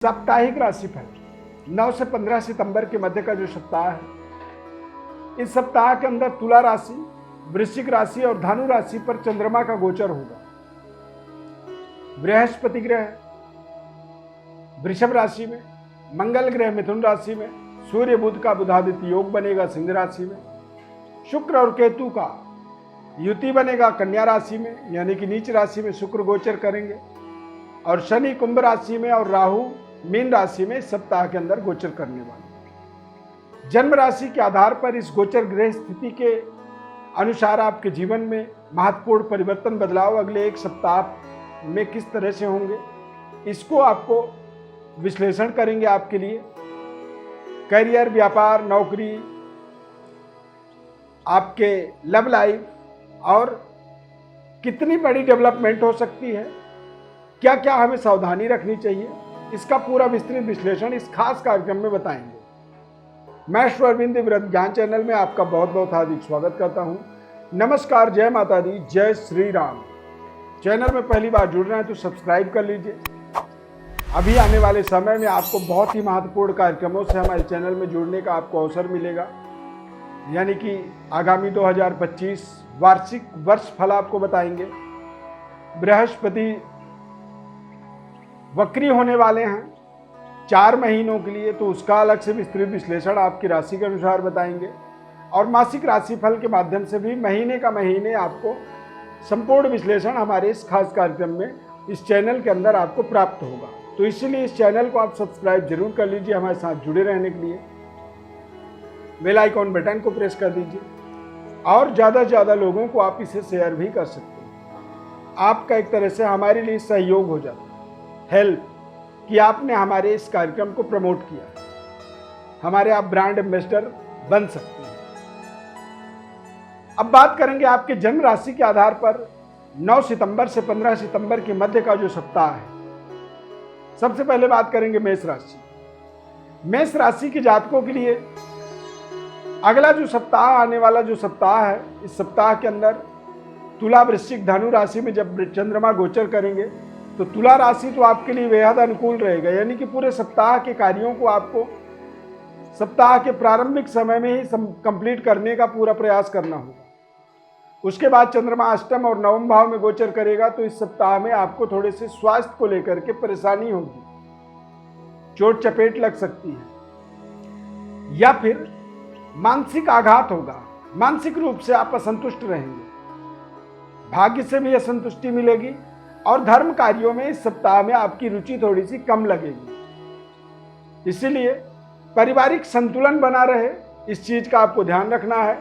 साप्ताहिक राशिफल 9 से 15 सितंबर के मध्य का जो सप्ताह है, इस सप्ताह के अंदर तुला राशि, वृश्चिक राशि और धनु राशि पर चंद्रमा का गोचर होगा। बृहस्पति ग्रह वृषभ राशि में, मंगल ग्रह मिथुन राशि में, सूर्य बुध का बुधादित्य योग बनेगा सिंह राशि में, शुक्र और केतु का युति बनेगा कन्या राशि में, यानी कि नीच राशि में शुक्र गोचर करेंगे, और शनि कुंभ राशि में और राहु मीन राशि में सप्ताह के अंदर गोचर करने वाले। जन्म राशि के आधार पर इस गोचर ग्रह स्थिति के अनुसार आपके जीवन में महत्वपूर्ण परिवर्तन बदलाव अगले एक सप्ताह में किस तरह से होंगे, इसको आपको विश्लेषण करेंगे। आपके लिए करियर, व्यापार, नौकरी, आपके लव लाइफ और कितनी बड़ी डेवलपमेंट हो सकती है, क्या क्या हमें सावधानी रखनी चाहिए, इसका पूरा विस्तृत विश्लेषण इस खास कार्यक्रम में बताएंगे। मैं अरविंद व्रत ज्ञान चैनल में आपका बहुत बहुत हार्दिक स्वागत करता हूं। नमस्कार, जय माता दी, जय श्री राम। चैनल में पहली बार जुड़ रहे हैं तो सब्सक्राइब कर लीजिए। अभी आने वाले समय में आपको बहुत ही महत्वपूर्ण कार्यक्रमों से हमारे चैनल में जुड़ने का आपको अवसर मिलेगा, यानी कि आगामी 2025 वार्षिक वर्ष फल आपको बताएंगे। बृहस्पति वक्री होने वाले हैं 4 महीनों के लिए, तो उसका अलग से विस्तृत विश्लेषण आपकी राशि के अनुसार बताएंगे, और मासिक राशिफल के माध्यम से भी महीने का महीने आपको संपूर्ण विश्लेषण हमारे इस खास कार्यक्रम में इस चैनल के अंदर आपको प्राप्त होगा। तो इसीलिए इस चैनल को आप सब्सक्राइब जरूर कर लीजिए। हमारे साथ जुड़े रहने के लिए बेल आइकॉन बटन को प्रेस कर दीजिए, और ज़्यादा से ज़्यादा लोगों को आप इसे शेयर भी कर सकते हैं। आपका एक तरह से हमारे लिए सहयोग हो जाता है, हेल्प कि आपने हमारे इस कार्यक्रम को प्रमोट किया, हमारे आप ब्रांड एम्बेसडर बन सकते हैं। अब बात करेंगे आपके जन्म राशि के आधार पर 9 सितंबर से 15 सितंबर के मध्य का जो सप्ताह है। सबसे पहले बात करेंगे मेष राशि। मेष राशि के जातकों के लिए अगला जो सप्ताह आने वाला जो सप्ताह है, इस सप्ताह के अंदर तुला, वृश्चिक, धनु राशि में जब चंद्रमा गोचर करेंगे तो तुला राशि तो आपके लिए बेहद अनुकूल रहेगा, यानी कि पूरे सप्ताह के कार्यों को आपको सप्ताह के प्रारंभिक समय में ही कंप्लीट करने का पूरा प्रयास करना होगा। उसके बाद चंद्रमा अष्टम और नवम भाव में गोचर करेगा, तो इस सप्ताह में आपको थोड़े से स्वास्थ्य को लेकर के परेशानी होगी, चोट चपेट लग सकती है, या फिर मानसिक आघात होगा, मानसिक रूप से आप असंतुष्ट रहेंगे, भाग्य से भी असंतुष्टि मिलेगी, और धर्म कार्यों में इस सप्ताह में आपकी रुचि थोड़ी सी कम लगेगी। इसीलिए पारिवारिक संतुलन बना रहे, इस चीज का आपको ध्यान रखना है।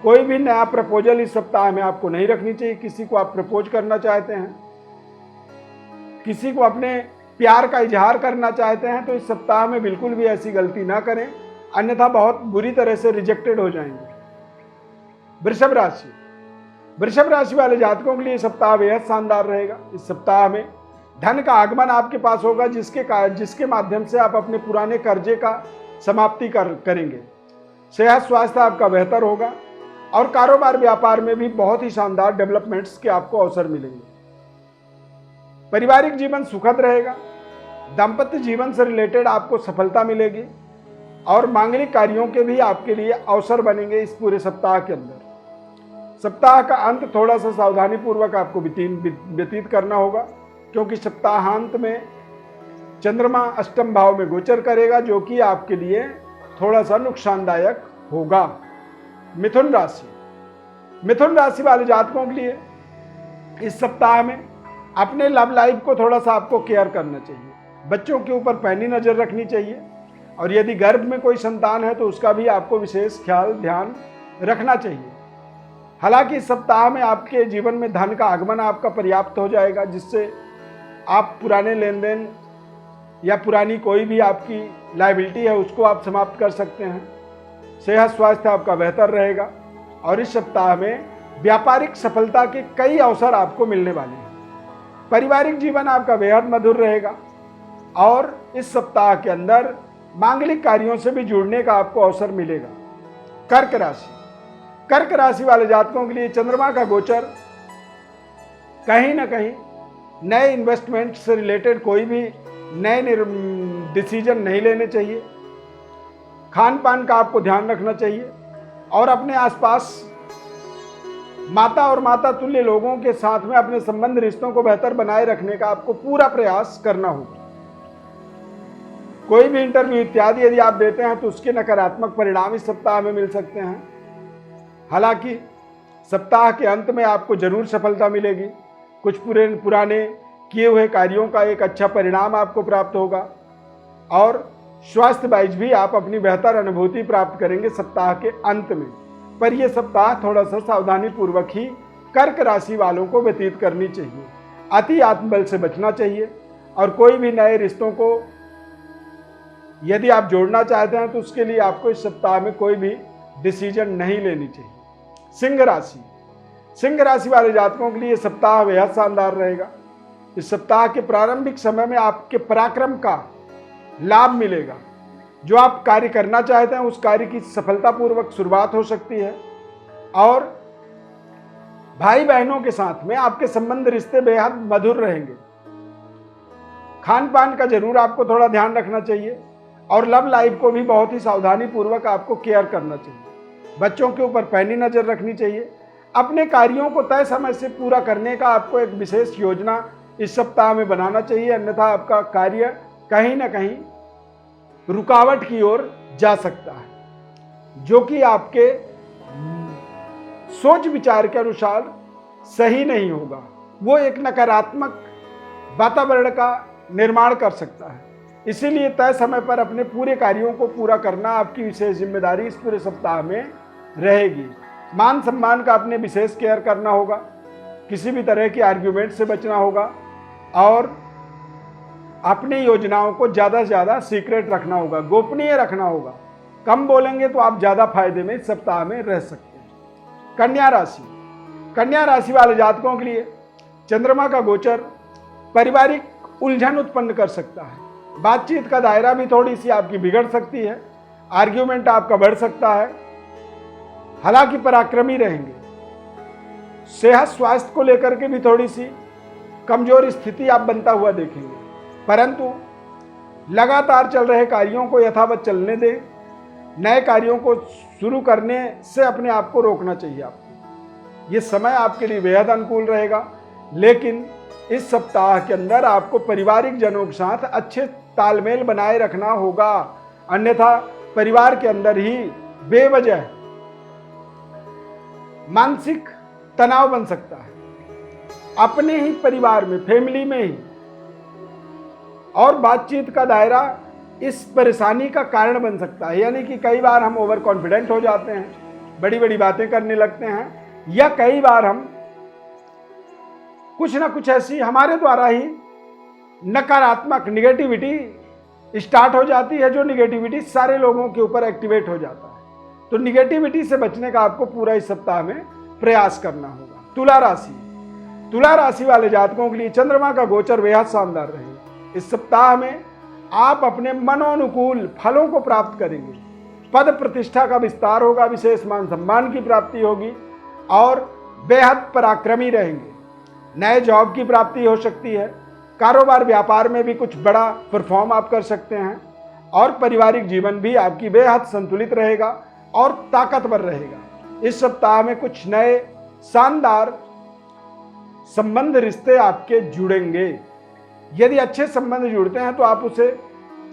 कोई भी नया प्रपोजल इस सप्ताह में आपको नहीं रखनी चाहिए। किसी को आप प्रपोज करना चाहते हैं, किसी को अपने प्यार का इजहार करना चाहते हैं, तो इस सप्ताह में बिल्कुल भी ऐसी गलती ना करें, अन्यथा बहुत बुरी तरह से रिजेक्टेड हो जाएंगे। वृषभ राशि, वृषभ राशि वाले जातकों के लिए सप्ताह बेहद शानदार रहेगा। इस सप्ताह में धन का आगमन आपके पास होगा, जिसके माध्यम से आप अपने पुराने कर्जे का समाप्ति करेंगे। सेहत स्वास्थ्य आपका बेहतर होगा, और कारोबार व्यापार में भी बहुत ही शानदार डेवलपमेंट्स के आपको अवसर मिलेंगे। पारिवारिक जीवन सुखद रहेगा, दाम्पत्य जीवन से रिलेटेड आपको सफलता मिलेगी, और मांगलिक कार्यों के भी आपके लिए अवसर बनेंगे इस पूरे सप्ताह के अंदर। सप्ताह का अंत थोड़ा सा सावधानी पूर्वक आपको व्यतीत करना होगा, क्योंकि सप्ताहांत में चंद्रमा अष्टम भाव में गोचर करेगा, जो कि आपके लिए थोड़ा सा नुकसानदायक होगा। मिथुन राशि, मिथुन राशि वाले जातकों के लिए इस सप्ताह में अपने लव लाइफ को थोड़ा सा आपको केयर करना चाहिए। बच्चों के ऊपर पैनी नजर रखनी चाहिए, और यदि गर्भ में कोई संतान है तो उसका भी आपको विशेष ख्याल ध्यान रखना चाहिए। हालांकि इस सप्ताह में आपके जीवन में धन का आगमन आपका पर्याप्त हो जाएगा, जिससे आप पुराने लेन देन या पुरानी कोई भी आपकी लायबिलिटी है उसको आप समाप्त कर सकते हैं। सेहत स्वास्थ्य आपका बेहतर रहेगा, और इस सप्ताह में व्यापारिक सफलता के कई अवसर आपको मिलने वाले हैं। पारिवारिक जीवन आपका बेहद मधुर रहेगा, और इस सप्ताह के अंदर मांगलिक कार्यों से भी जुड़ने का आपको अवसर मिलेगा। कर्क राशि, कर्क राशि वाले जातकों के लिए चंद्रमा का गोचर कहीं ना कहीं नए इन्वेस्टमेंट से रिलेटेड कोई भी नए डिसीजन नहीं लेने चाहिए। खान पान का आपको ध्यान रखना चाहिए और अपने आसपास माता और माता तुल्य लोगों के साथ में अपने संबंध रिश्तों को बेहतर बनाए रखने का आपको पूरा प्रयास करना होगा। कोई भी इंटरव्यू इत्यादि यदि आप देते हैं तो उसके नकारात्मक परिणाम इस सप्ताह में मिल सकते हैं। हालांकि सप्ताह के अंत में आपको जरूर सफलता मिलेगी। कुछ पुराने किए हुए कार्यों का एक अच्छा परिणाम आपको प्राप्त होगा और स्वास्थ्य वाइज भी आप अपनी बेहतर अनुभूति प्राप्त करेंगे सप्ताह के अंत में। पर यह सप्ताह थोड़ा सा सावधानी पूर्वक ही कर्क राशि वालों को व्यतीत करनी चाहिए। अति आत्मबल से बचना चाहिए और कोई भी नए रिश्तों को यदि आप जोड़ना चाहते हैं तो उसके लिए आपको इस सप्ताह में कोई भी डिसीजन नहीं लेनी चाहिए। सिंह राशि वाले जातकों के लिए सप्ताह बेहद शानदार रहेगा। इस सप्ताह के प्रारंभिक समय में आपके पराक्रम का लाभ मिलेगा। जो आप कार्य करना चाहते हैं उस कार्य की सफलतापूर्वक शुरुआत हो सकती है और भाई बहनों के साथ में आपके संबंध रिश्ते बेहद मधुर रहेंगे। खान पान का जरूर आपको थोड़ा ध्यान रखना चाहिए और लव लाइफ को भी बहुत ही सावधानी पूर्वक आपको केयर करना चाहिए। बच्चों के ऊपर पैनी नजर रखनी चाहिए। अपने कार्यों को तय समय से पूरा करने का आपको एक विशेष योजना इस सप्ताह में बनाना चाहिए, अन्यथा आपका कार्य कहीं ना कहीं रुकावट की ओर जा सकता है, जो कि आपके सोच विचार के अनुसार सही नहीं होगा। वो एक नकारात्मक वातावरण का निर्माण कर सकता है। इसीलिए तय समय पर अपने पूरे कार्यों को पूरा करना आपकी विशेष जिम्मेदारी इस पूरे सप्ताह में रहेगी। मान सम्मान का अपने विशेष केयर करना होगा। किसी भी तरह की आर्ग्यूमेंट से बचना होगा और अपनी योजनाओं को ज़्यादा से ज़्यादा सीक्रेट रखना होगा, गोपनीय रखना होगा। कम बोलेंगे तो आप ज़्यादा फायदे में इस सप्ताह में रह सकते हैं। कन्या राशि वाले जातकों के लिए चंद्रमा का गोचर पारिवारिक उलझन उत्पन्न कर सकता है। बातचीत का दायरा भी थोड़ी सी आपकी बिगड़ सकती है। आर्ग्यूमेंट आपका बढ़ सकता है। हालांकि पराक्रमी रहेंगे। सेहत स्वास्थ्य को लेकर के भी थोड़ी सी कमजोर स्थिति आप बनता हुआ देखेंगे, परंतु लगातार चल रहे कार्यों को यथावत चलने दें। नए कार्यों को शुरू करने से अपने आप को रोकना चाहिए आपको। ये समय आपके लिए बेहद अनुकूल रहेगा, लेकिन इस सप्ताह के अंदर आपको पारिवारिक जनों के साथ अच्छे तालमेल बनाए रखना होगा, अन्यथा परिवार के अंदर ही बेवजह मानसिक तनाव बन सकता है। अपने ही परिवार में, फैमिली में ही, और बातचीत का दायरा इस परेशानी का कारण बन सकता है। यानी कि कई बार हम ओवर कॉन्फिडेंट हो जाते हैं, बड़ी बड़ी बातें करने लगते हैं, या कई बार हम कुछ ना कुछ ऐसी हमारे द्वारा ही नकारात्मक निगेटिविटी स्टार्ट हो जाती है, जो निगेटिविटी सारे लोगों के ऊपर एक्टिवेट हो जाता है। तो निगेटिविटी से बचने का आपको पूरा इस सप्ताह में प्रयास करना होगा। तुला राशि वाले जातकों के लिए चंद्रमा का गोचर बेहद शानदार रहेगा। इस सप्ताह में आप अपने मनोनुकूल फलों को प्राप्त करेंगे। पद प्रतिष्ठा का विस्तार होगा, विशेष मान सम्मान की प्राप्ति होगी और बेहद पराक्रमी रहेंगे। नए जॉब की प्राप्ति हो सकती है। कारोबार व्यापार में भी कुछ बड़ा परफॉर्म आप कर सकते हैं और पारिवारिक जीवन भी आपकी बेहद संतुलित रहेगा और ताकतवर रहेगा। इस सप्ताह में कुछ नए शानदार संबंध रिश्ते आपके जुड़ेंगे। यदि अच्छे संबंध जुड़ते हैं तो आप उसे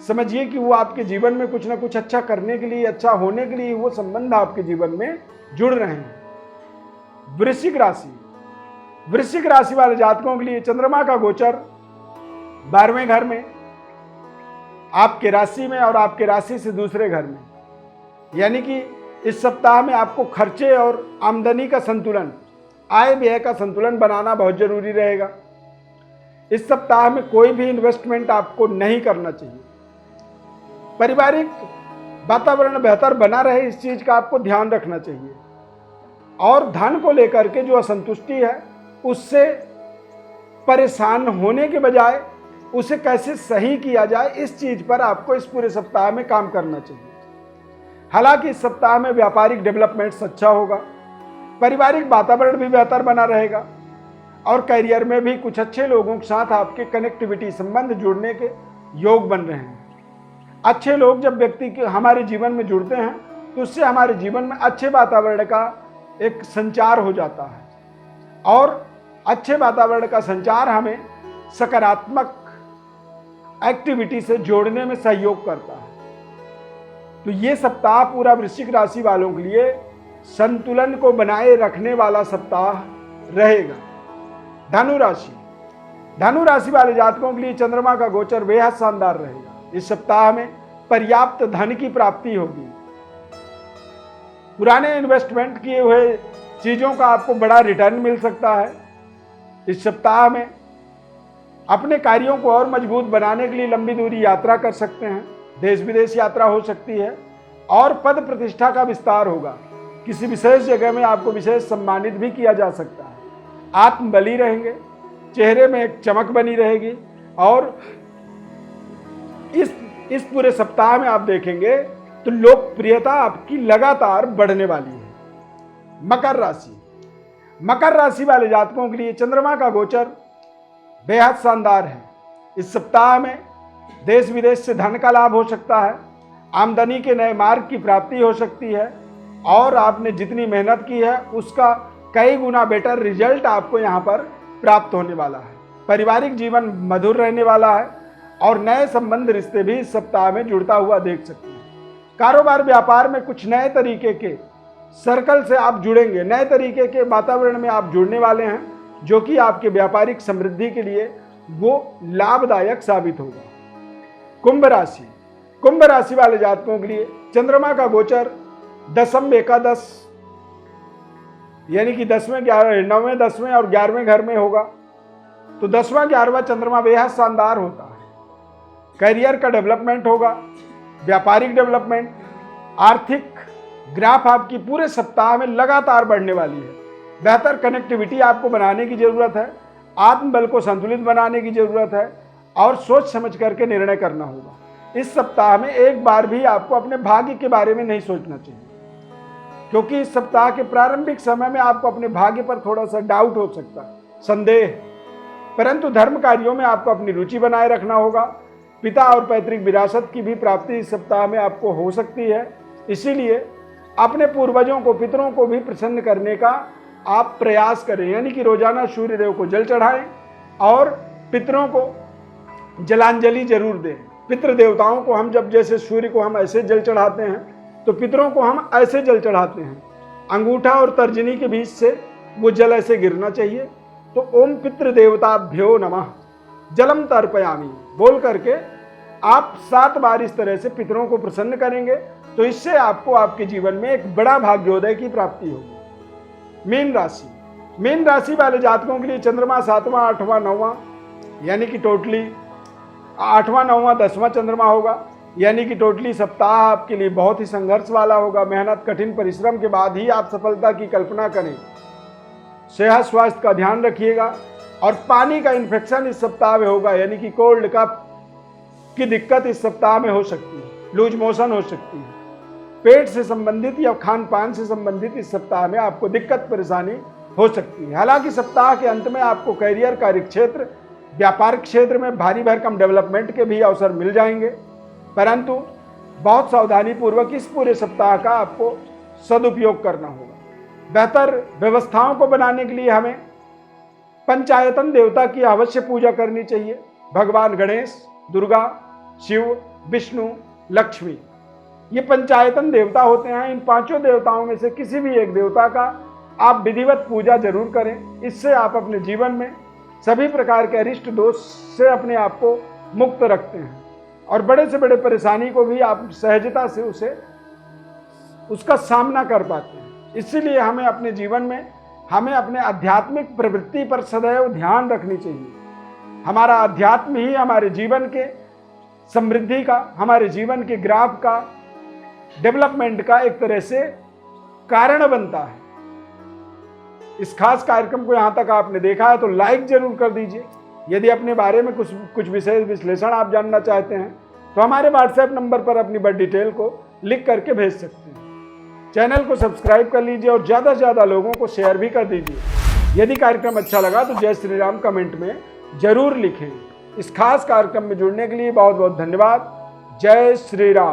समझिए कि वो आपके जीवन में कुछ ना कुछ अच्छा करने के लिए, अच्छा होने के लिए वो संबंध आपके जीवन में जुड़ रहे हैं। वृश्चिक राशि वाले जातकों के लिए चंद्रमा का गोचर 12वें घर में, आपके राशि में और आपके राशि से दूसरे घर में, यानी कि इस सप्ताह में आपको खर्चे और आमदनी का संतुलन, आय व्यय का संतुलन बनाना बहुत जरूरी रहेगा। इस सप्ताह में कोई भी इन्वेस्टमेंट आपको नहीं करना चाहिए। पारिवारिक वातावरण बेहतर बना रहे, इस चीज का आपको ध्यान रखना चाहिए। और धन को लेकर के जो असंतुष्टि है, उससे परेशान होने के बजाय उसे कैसे सही किया जाए, इस चीज पर आपको इस पूरे सप्ताह में काम करना चाहिए। हालांकि इस सप्ताह में व्यापारिक डेवलपमेंट्स अच्छा होगा, पारिवारिक वातावरण भी बेहतर बना रहेगा और करियर में भी कुछ अच्छे लोगों के साथ आपके कनेक्टिविटी, संबंध जुड़ने के योग बन रहे हैं। अच्छे लोग जब व्यक्ति के हमारे जीवन में जुड़ते हैं तो उससे हमारे जीवन में अच्छे वातावरण का एक संचार हो जाता है, और अच्छे वातावरण का संचार हमें सकारात्मक एक्टिविटी से जोड़ने में सहयोग करता है। तो ये सप्ताह पूरा वृश्चिक राशि वालों के लिए संतुलन को बनाए रखने वाला सप्ताह रहेगा। धनु राशि, धनु राशि वाले जातकों के लिए चंद्रमा का गोचर बेहद शानदार रहेगा। इस सप्ताह में पर्याप्त धन की प्राप्ति होगी। पुराने इन्वेस्टमेंट किए हुए चीजों का आपको बड़ा रिटर्न मिल सकता है। इस सप्ताह में अपने कार्यों को और मजबूत बनाने के लिए लंबी दूरी यात्रा कर सकते हैं। देश विदेश यात्रा हो सकती है और पद प्रतिष्ठा का विस्तार होगा। किसी विशेष जगह में आपको विशेष सम्मानित भी किया जा सकता है। आत्मबली रहेंगे, चेहरे में एक चमक बनी रहेगी, और इस पूरे सप्ताह में आप देखेंगे तो लोकप्रियता आपकी लगातार बढ़ने वाली है। मकर राशि, मकर राशि वाले जातकों के लिए चंद्रमा का गोचर बेहद शानदार है। इस सप्ताह में देश विदेश से धन का लाभ हो सकता है, आमदनी के नए मार्ग की प्राप्ति हो सकती है, और आपने जितनी मेहनत की है उसका कई गुना बेटर रिजल्ट आपको यहाँ पर प्राप्त होने वाला है। पारिवारिक जीवन मधुर रहने वाला है और नए संबंध रिश्ते भी इस सप्ताह में जुड़ता हुआ देख सकते हैं। कारोबार व्यापार में कुछ नए तरीके के सर्कल से आप जुड़ेंगे, नए तरीके के वातावरण में आप जुड़ने वाले हैं, जो कि आपके व्यापारिक समृद्धि के लिए वो लाभदायक साबित होगा। कुंभ राशि, कुंभ राशि वाले जातकों के लिए चंद्रमा का गोचर दशम एकादश यानी कि 10वें 9वें 10वें और 11वें घर में होगा। तो 10वां 11वां चंद्रमा बेहद शानदार होता है। करियर का डेवलपमेंट होगा, व्यापारिक डेवलपमेंट, आर्थिक ग्राफ आपकी पूरे सप्ताह में लगातार बढ़ने वाली है। बेहतर कनेक्टिविटी आपको बनाने की जरूरत है, आत्मबल को संतुलित बनाने की जरूरत है, और सोच समझ करके निर्णय करना होगा। इस सप्ताह में एक बार भी आपको अपने भाग्य के बारे में नहीं सोचना चाहिए, क्योंकि इस सप्ताह के प्रारंभिक समय में आपको अपने भाग्य पर थोड़ा सा डाउट हो सकता है, संदेह। परंतु धर्म कार्यों में आपको अपनी रुचि बनाए रखना होगा। पिता और पैतृक विरासत की भी प्राप्ति इस सप्ताह में आपको हो सकती है। इसीलिए अपने पूर्वजों को, पितरों को भी प्रसन्न करने का आप प्रयास करें, यानी कि रोजाना सूर्य देव को जल चढ़ाएं और पितरों को जलांजलि जरूर दें। पितृ देवताओं को हम जब जैसे सूर्य को हम ऐसे जल चढ़ाते हैं, तो पितरों को हम ऐसे जल चढ़ाते हैं। अंगूठा और तर्जनी के बीच से वो जल ऐसे गिरना चाहिए। तो ओम पितृ देवताभ्यो नमः जलम तर्पयामि बोल करके आप 7 बार इस तरह से पितरों को प्रसन्न करेंगे, तो इससे आपको आपके जीवन में एक बड़ा भाग्योदय की प्राप्ति होगी। मीन राशि, मीन राशि वाले जातकों के लिए चंद्रमा 7वां 8वां 9वां यानी कि टोटली 8वां 9वां 10वां चंद्रमा होगा, यानी कि टोटली सप्ताह आपके लिए बहुत ही संघर्ष वाला होगा। मेहनत, कठिन परिश्रम के बाद ही आप सफलता की कल्पना करें। सेहत स्वास्थ्य का ध्यान रखिएगा, और पानी का इन्फेक्शन इस सप्ताह में होगा, यानी कि कोल्ड कफ की दिक्कत इस सप्ताह में हो सकती है, लूज मोशन हो सकती है। पेट से संबंधित या खान पान से संबंधित इस सप्ताह में आपको दिक्कत परेशानी हो सकती है। हालांकि सप्ताह के अंत में आपको करियर, कार्य क्षेत्र, व्यापार क्षेत्र में भारी भरकम डेवलपमेंट के भी अवसर मिल जाएंगे, परंतु बहुत सावधानी पूर्वक इस पूरे सप्ताह का आपको सदुपयोग करना होगा। बेहतर व्यवस्थाओं को बनाने के लिए हमें पंचायतन देवता की अवश्य पूजा करनी चाहिए। भगवान गणेश, दुर्गा, शिव, विष्णु, लक्ष्मी, ये पंचायतन देवता होते हैं। इन 5 देवताओं में से किसी भी एक देवता का आप विधिवत पूजा जरूर करें। इससे आप अपने जीवन में सभी प्रकार के अरिष्ट दोष से अपने आप को मुक्त रखते हैं, और बड़े से बड़े परेशानी को भी आप सहजता से उसका सामना कर पाते हैं। इसीलिए हमें अपने जीवन में हमें अपने आध्यात्मिक प्रवृत्ति पर सदैव ध्यान रखनी चाहिए। हमारा अध्यात्म ही हमारे जीवन के समृद्धि का, हमारे जीवन के ग्राफ का, डेवलपमेंट का एक तरह से कारण बनता है। इस खास कार्यक्रम को यहाँ तक आपने देखा है तो लाइक जरूर कर दीजिए। यदि अपने बारे में कुछ विशेष विश्लेषण आप जानना चाहते हैं तो हमारे व्हाट्सएप नंबर पर अपनी बड़ी डिटेल को लिख करके भेज सकते हैं। चैनल को सब्सक्राइब कर लीजिए और ज़्यादा से ज़्यादा लोगों को शेयर भी कर दीजिए। यदि कार्यक्रम अच्छा लगा तो जय श्री राम कमेंट में जरूर लिखें। इस खास कार्यक्रम में जुड़ने के लिए बहुत बहुत धन्यवाद। जय श्री राम।